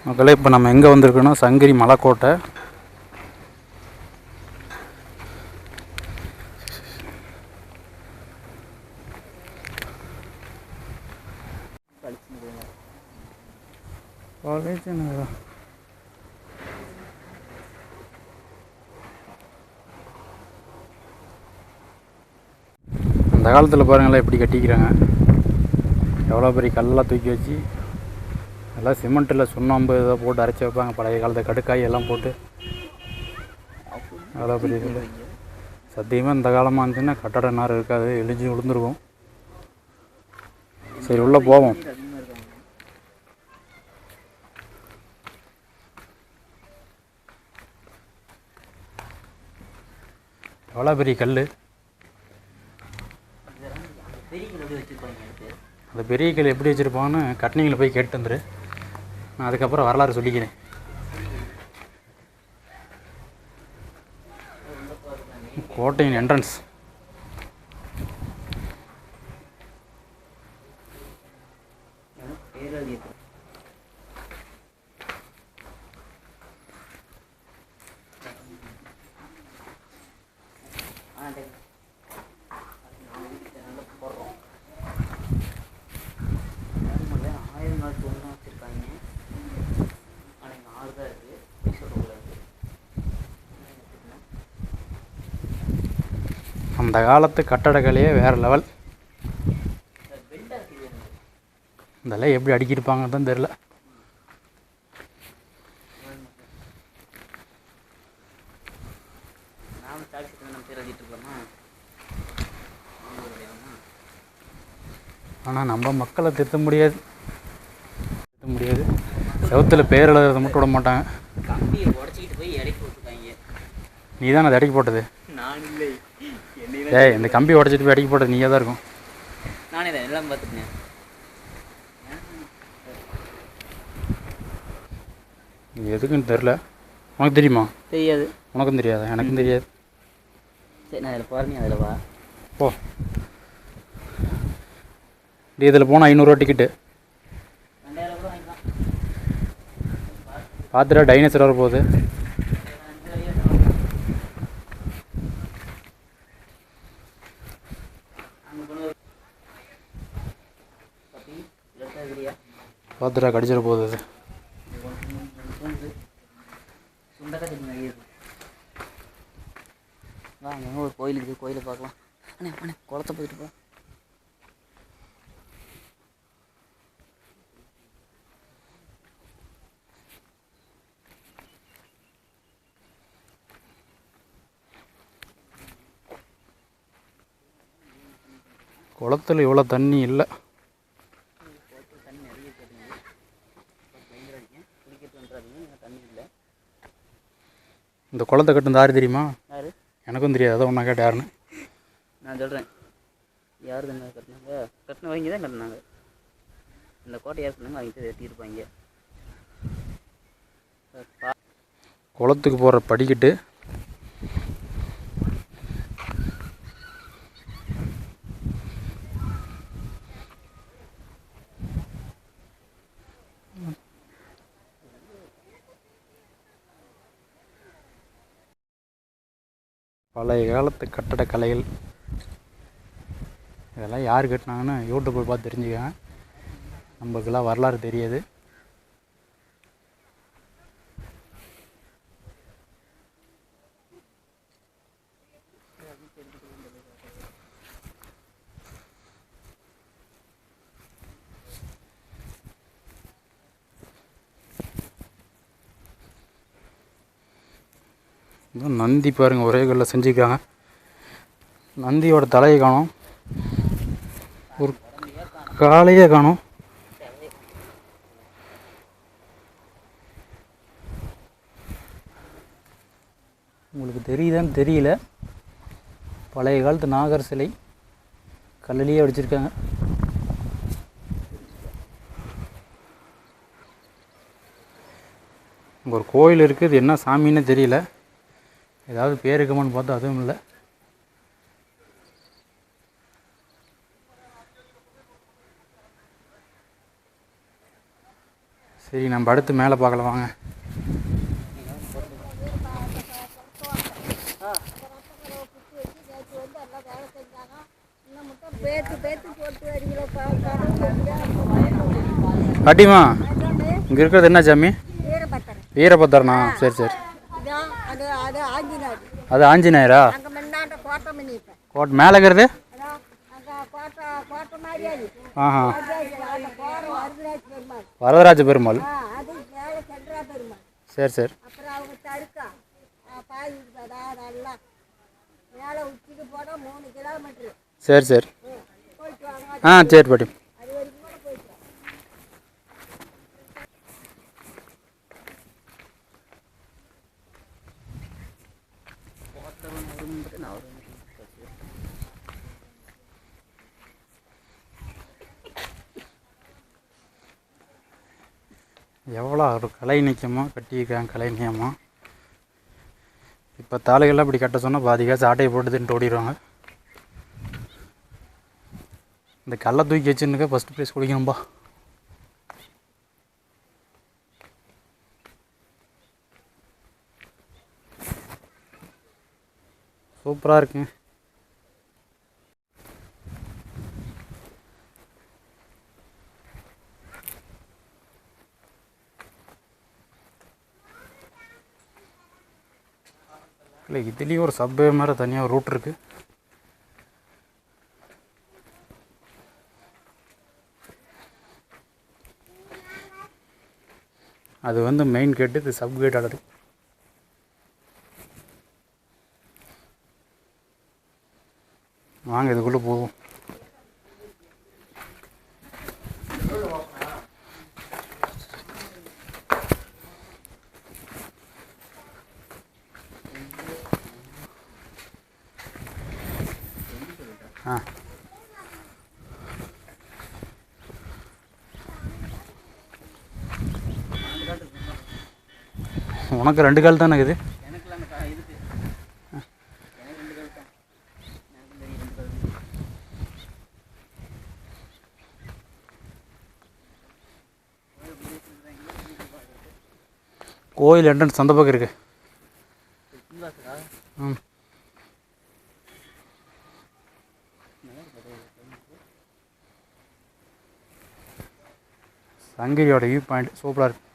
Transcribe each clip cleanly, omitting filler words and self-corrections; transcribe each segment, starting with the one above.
மக்களே, இப்போ நம்ம எங்கே வந்திருக்கோன்னா சங்கிரி மலைக்கோட்டை. காலேஜ் அந்த காலத்தில் பாருங்களேன் எப்படி கட்டிக்கிறாங்க. எவ்வளோ பெரிய கல்லெல்லாம் தூக்கி வச்சு எல்லாம் சிமெண்ட்டில் சுண்ணாம்பு இதை போட்டு அரைச்சி வைப்பாங்க. பழைய காலத்து கடுக்காய் எல்லாம் போட்டு எவ்வளோ பெரிய கல். சத்தியமாக இந்த காலமாக இருந்துச்சுன்னா கட்டட நேரம் இருக்காது, இழிஞ்சு விழுந்துருக்கும். சரி, உள்ளே போவோம். எவ்வளோ பெரிய கல். அந்த பெரிய கல் எப்படி வச்சுருப்பான்னு கட்னிங்கில் போய் கேட்டு வந்துரு. நான் அதுக்கப்புறம் வரலாறு சொல்லிக்கிறேன். கோட்டையின் என்ட்ரன்ஸ். அந்த காலத்து கட்டடக்கலையே வேறு லெவல். இதெல்லாம் எப்படி அடிக்கிருப்பாங்கன்னு தான் தெரில. ஆனால் நம்ம மக்களை திருத்த முடியாது. செவத்தில் பேர் எழுதுறதை மட்டும் விட மாட்டாங்க. நீ தான் அதை அடைக்கி போட்டது. இந்த கம்பி உடச்சிட்டு போய் அடிக்க போட்டது நீயே தான் இருக்கும். நானே தான் எல்லாம் பார்த்துட்டேன். எதுக்குன்னு தெரில. உனக்கு தெரியுமா? தெரியாது. உனக்கும் தெரியாதா? எனக்கும் தெரியாது. சரி, நான் அதில் பாருங்க. அதில் வா போ. இதில் போனால் 500 டிக்கெட்டு. 2000 ரூபா வாங்கிக்கலாம். பார்த்துட்டா டைனோசர் வர போகுது. பார்த்துட்டா கடிச்சிட போகுது அது. வாங்க, ஒரு கோயில் இருக்குது, கோயிலை பார்க்கலாம். அண்ணே அண்ணே, குளத்தை போயிட்டு போ. குளத்தில் இவ்வளோ தண்ணி இல்லை. இந்த குளத்தை கட்டு யாரு தெரியுமா? யாரு? எனக்கும் தெரியாது. அதான் ஒன்றா கேட்ட யாருன்னு நான் சொல்கிறேன். யார் தானே கட்டினாங்க? கட்டினவங்க தான் கட்டினாங்க. இந்த கோட்டை யார் சொன்னாங்க? அவங்க வெட்டியிருப்பாங்க. குளத்துக்கு போகிற படிக்கட்டு. பழைய காலத்து கட்டடக்கலைகள் இதெல்லாம் யார் கட்டினாங்கன்னு யூடியூப்பில் பார்த்து தெரிஞ்சுக்கங்க. நம்மளுக்கெல்லாம் வரலாறு தெரியாது. நந்தி பாருங்கள், ஒரே கல்லில் செஞ்சுருக்காங்க. நந்தியோட தலையை காணும், ஒரு காலையே காணும். உங்களுக்கு தெரியுதான்னு தெரியல. பழைய காலத்து நாகர் சிலை கல்லிலேயே வடிச்சிருக்காங்க. இங்கே ஒரு கோயில் இருக்குது. இது என்ன சாமின்னு தெரியல. ஏதாவது பேர் இருக்குமான்னு பார்த்தா அதுவும் இல்லை. சரி நம்ம அடுத்து மேலே பார்க்கலாம் வாங்க. பாட்டிமா இங்கே இருக்கிறது என்ன சாமி? வீரபத்திரனா? சரி சரி. அது ஆஞ்சநேயரா? கோட்டை மேலே இருக்கிறது? ஆஹா, வரதராஜ பெருமாள். சரி சரி. சரி சரி. ஆ சரி பாட்டி. எவ்வளோ ஒரு கலை நிற்கமாக கட்டியிருக்காங்க, கலை நியமாக. இப்போ தாளுகள்லாம் இப்படி கட்ட சொன்னால் பாதி காசு ஆட்டையை போட்டு தின்ட்டு ஓடிடுவாங்க. இந்த கல்லை தூக்கி வச்சுருக்க ஃபஸ்ட்டு ப்ரைஸ் குடிக்கணும்பா. சூப்பராக இருக்குங்க. இல்லை இதுலேயும் ஒரு சப்வே மாதிரி தனியாக ஒரு ரூட் இருக்குது. அது வந்து மெயின் கேட்டு, இது சப் கேட் ஆடுது. வாங்க இதுக்குள்ளே போவோம். ஆ உனக்கு 2 கால் தானே இருக்குது. கோயில் என்ட்ரன்ஸ் அந்த பக்கம் இருக்கு. ம், சங்கிரியோட வியூ பாயிண்ட் சூப்பராக இருக்கு.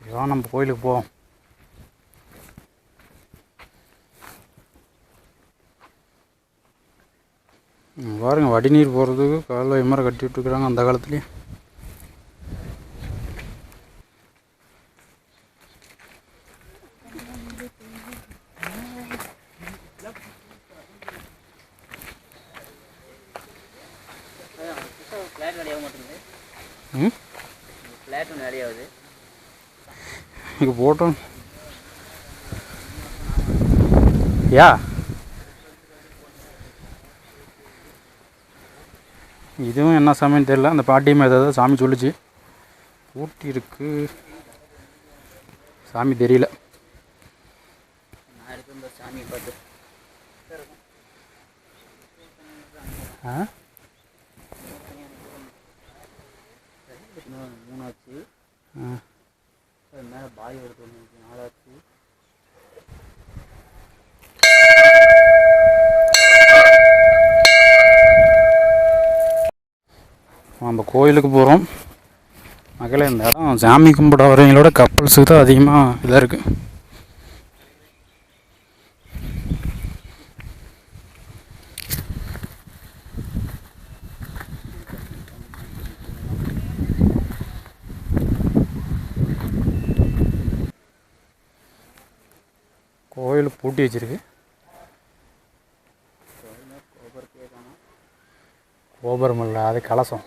இதான் நம்ம கோயிலுக்கு போவோம். பாருங்க, வடிநீர் போகிறதுக்கு காலைல மாதிரி கட்டி விட்டுருக்குறாங்க அந்த காலத்துலேயே. ம், இங்கே போட்டோம். யா இதுவும் என்ன சாமின்னு தெரியல. அந்த பாட்டியும் ஏதாவது சாமி சொல்லிச்சு. ஊட்டி இருக்கு, சாமி தெரியல. ஆ 3 ஆச்சு. மேலே பாய் எடுத்து 4 ஆச்சு. நம்ம கோயிலுக்கு போகிறோம். மக்களே, இந்த இடம் சாமி கும்பிட வரவங்களோட கப்பல்ஸுக்கு தான் அதிகமாக இதாக இருக்குது. கோயில் பூட்டி வச்சிருக்கு. கோபுரம் இல்லை, அது கலசம்.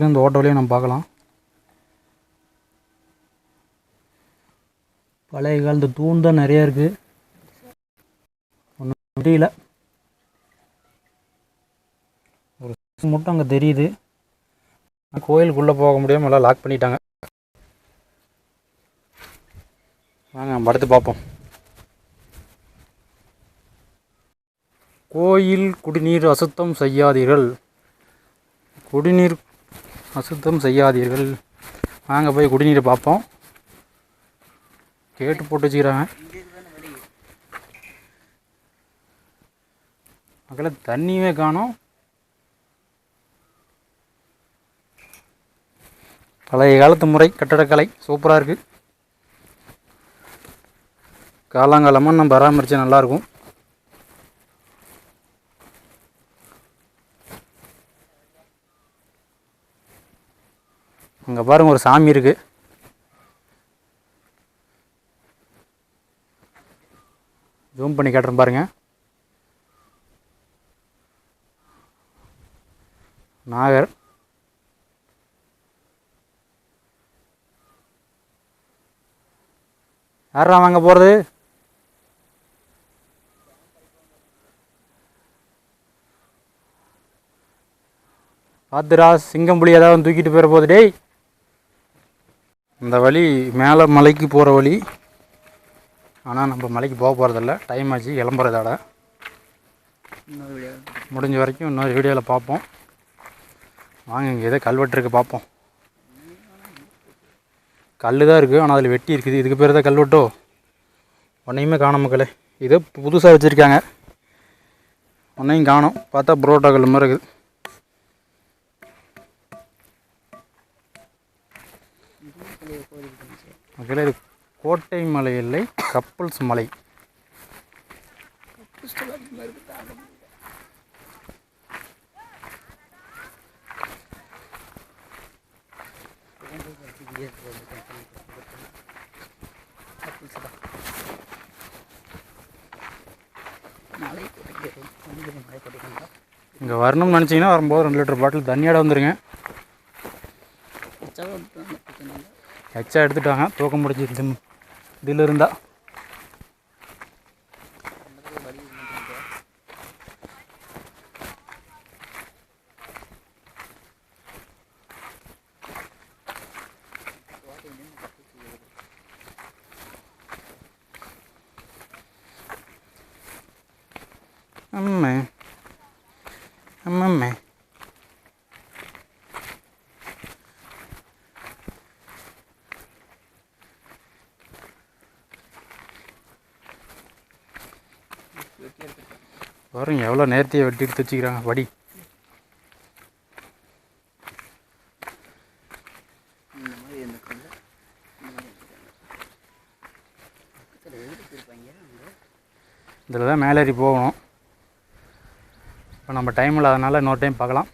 இந்த ஓட்ட வழியை நம்ம பார்க்கலாம். பழைய காலத்து தூண் தான் நிறையா இருக்குது. ஒன்றும் முடியல. ஒரு மட்டும் அங்கே தெரியுது. கோயிலுக்குள்ளே போக முடியாமல் எல்லாம் லாக் பண்ணிட்டாங்க. வாங்க நம்ம அடுத்து பார்ப்போம். கோயில் குடிநீர் அசுத்தம் செய்யாதீர்கள். குடிநீர் அசுத்தம் செய்யாதீர்கள். வாங்க போய் குடிநீரை பார்ப்போம். கேட்டு போட்டு வச்சுக்கிறாங்க. மக்களே தண்ணியுமே காணோம். பழைய காலத்து முறை கட்டடக்கலை சூப்பராக இருக்குது. காலங்காலமாக நம்ம பராமரித்தா நல்லாயிருக்கும். அங்கே பாருங்கள் ஒரு சாமி இருக்குது. ஜூம் பண்ணி காட்டுறேன் பாருங்கள். நாகர். யாரா வாங்க போகிறது? பாத்துரா, சிங்கம் புலி ஏதாவது தூக்கிட்டு போயிட போகுது. டேய், இந்த வழி மேலே மலைக்கு போகிற வழி. ஆனால் நம்ம மலைக்கு போக போகிறதில்ல. டைம் ஆச்சு கிளம்புறதோட. முடிஞ்ச வரைக்கும் இன்னொரு வீடியோவில் பார்ப்போம். வாங்க, இங்கே ஏதோ கல்வெட்டு இருக்குது பார்ப்போம். கல் தான் இருக்குது, ஆனால் அதில் வெட்டி இருக்குது. இதுக்கு பேர் தான் கல்வெட்டோ? ஒன்றையுமே காணும் மக்களே. இதோ புதுசாக வச்சுருக்காங்க. ஒன்றையும் காணும். பார்த்தா புரோட்டா கல் மாதிரி இருக்குது. மக்களே, இது கோட்டை மலை இல்லை, கப்பல்ஸ் மலை. இங்கே வரணும்னு நினச்சிங்கன்னா வரும்போது 2 லிட்டர் பாட்டில் தண்ணியோட வந்துடுங்க. எச்சா எடுத்துகிட்டு வாங்க. தூக்க முடிஞ்சிருச்சு இதில் இருந்தால். அம்மே அம்மம்மே. பாருங்க எவ்வளோ நேர்த்தியை வெட்டி எடுத்து வச்சுக்கிறாங்க. வடி இதில் தான் மேலேறி போகணும். இப்போ நம்ம டைம் இல்லாதனால இன்னொரு டைம் பார்க்கலாம்.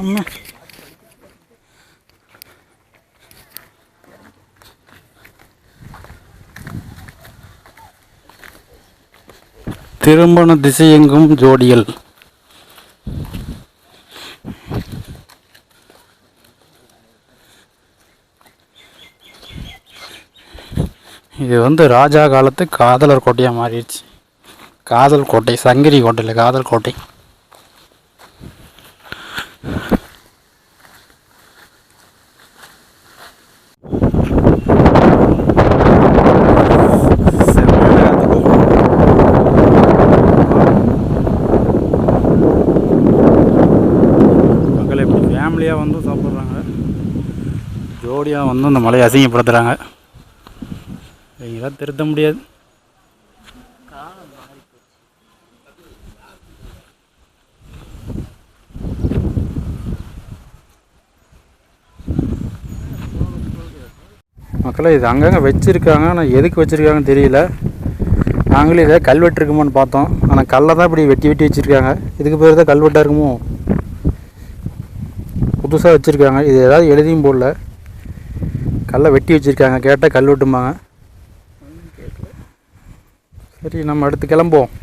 அம்மா திருமண திசையெங்கும் ஜோடிகள். இது வந்து ராஜா காலத்து காதலர் கோட்டையாக மாறிடுச்சு. காதல் கோட்டை, சங்கிரி கோட்டை இல்லை, காதல் கோட்டை. மக்கள் எப்படி ஃபேமிலியாக வந்து சாப்பிட்றாங்க, ஜோடியாக வந்து அந்த மலையை அசிங்கப்படுத்துகிறாங்க. இதெல்லாம் திருத்த முடியாது. மக்களே இது அங்கங்கே வச்சுருக்காங்க. ஆனால் எதுக்கு வச்சுருக்காங்கன்னு தெரியல. நாங்களும் இதை கல்வெட்டு இருக்குமான்னு பார்த்தோம். ஆனால் கல்லை தான் இப்படி வெட்டி வெட்டி வச்சுருக்காங்க. இதுக்கு பேர் தான் கல்வெட்டாக இருக்குமோ? புதுசாக வச்சுருக்காங்க. இது ஏதாவது எழுதியும் போடல, கல்லை வெட்டி வச்சுருக்காங்க. கேட்டால் கல்வெட்டுமாங்க. சரி, நம்ம அடுத்து கிளம்புவோம்.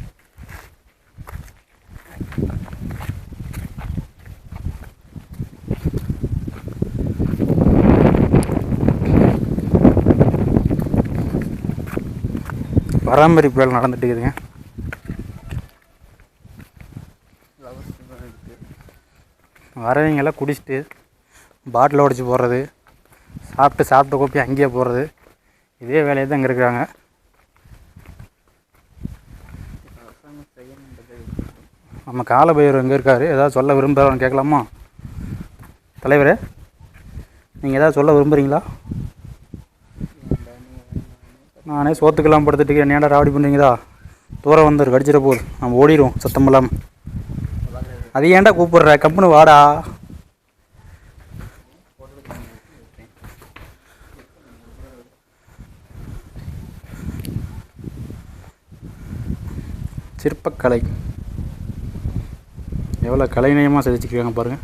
பராமரிப்பு வேலை நடந்துட்டு இருக்குதுங்க. வரவங்கெல்லாம் குடிச்சிட்டு பாட்டில் உடச்சி போடுறது, சாப்பிட்ட கோப்பி அங்கேயே போடுறது, இதே வேலையை தான் இங்கே இருக்கிறாங்க. நம்ம காலபைரவர் எங்கே இருக்கார்? ஏதாவது சொல்ல விரும்புகிறவன் கேட்கலாமா? தலைவரே, நீங்கள் ஏதாவது சொல்ல விரும்புகிறீங்களா? நானே சோத்துக்கெல்லாம் படுத்துட்டு என்னடா ராவடி பண்ணுறீங்களா? தூரம் வந்துரு, கடிச்சிட போகுது, நம்ம ஓடிடுவோம் சத்தம் இல்லாமல். அது ஏன்டா கூப்பிடுற? கம்பெனி வாடா. சிற்பக்கலை எவ்வளோ கலைநயமாக செதுச்சிருக்காங்க பாருங்கள்.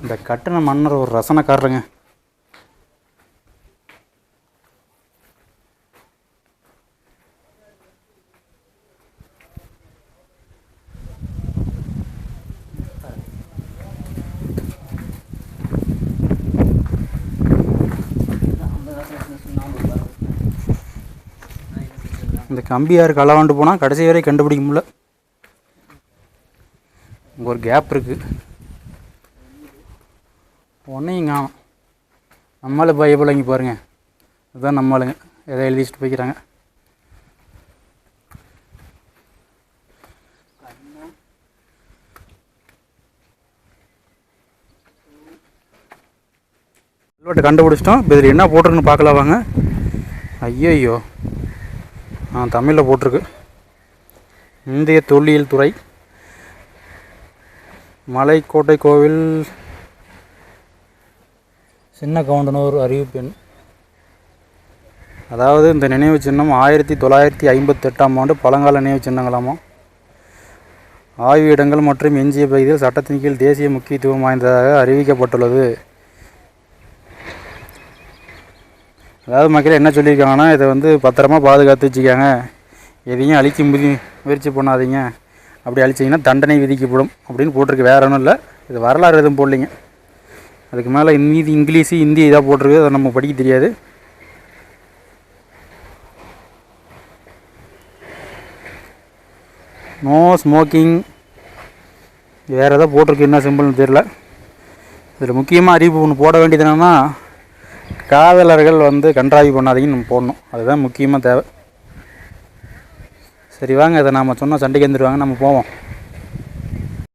இந்த கட்டின மன்னர் ஒரு ரசனைக்காரருங்க. இந்த கம்பியார் களவாண்டு போனால் கடைசி வரை கண்டுபிடிக்க முடியல. இங்கே ஒரு கேப் இருக்குது. ஒன்றையும் காணும். நம்மளை பைபிள் இங்கே பாருங்கள், அதுதான் நம்மளுங்க எதை எழுதிச்சிட்டு போய்க்கிறாங்க. கல்வெட்டை கண்டுபிடிச்சிட்டோம். இப்போ இதில் என்ன போட்டிருக்குன்னு பார்க்கலாம் வாங்க. ஐயோ, தமிழில் போட்டிருக்கு. இந்திய தொல்லியல் துறை, மலைக்கோட்டை கோவில், சின்ன கவுண்டனூர் அறிவிப்பெண். அதாவது இந்த நினைவு சின்னம் 1958ஆம் ஆண்டு பழங்கால நினைவு சின்னங்களாமா. ஆய்வு இடங்கள் மற்றும் எஞ்சிய பகுதியில் சட்டத்தின் கீழ் தேசிய முக்கியத்துவம் வாய்ந்ததாக அறிவிக்கப்பட்டுள்ளது. அதாவது மக்கள் என்ன சொல்லியிருக்காங்கன்னா, இதை வந்து பத்திரமா பாதுகாத்து வச்சுக்காங்க, எதையும் அழிக்க முயற்சி பண்ணாதீங்க, அப்படி அழிச்சிங்கன்னா தண்டனை விதிக்கப்படும் அப்படின்னு போட்டிருக்கு. வேறு ஒன்றும் இல்லை, இது வரலாறு எதுவும் போடலைங்க. அதுக்கு மேலே மீதி இங்கிலீஷு ஹிந்தி இதாக போட்டிருக்கு, அதை நம்ம படிக்க தெரியாது. நோ ஸ்மோக்கிங், வேறு எதாவது போட்டிருக்கு, என்ன சிம்பிள்னு தெரியல. இதில் முக்கியமாக அறிவிப்பு ஒன்று போட வேண்டியது என்னென்னா, காதலர்கள் வந்து கன்றாவி பண்ணாதீங்கன்னு நம்ம போடணும். அதுதான் முக்கியமாக தேவை. சரி வாங்க, இதை நாம் சொன்னால் சண்டைக்கு வந்துடுவாங்க, நம்ம போவோம்.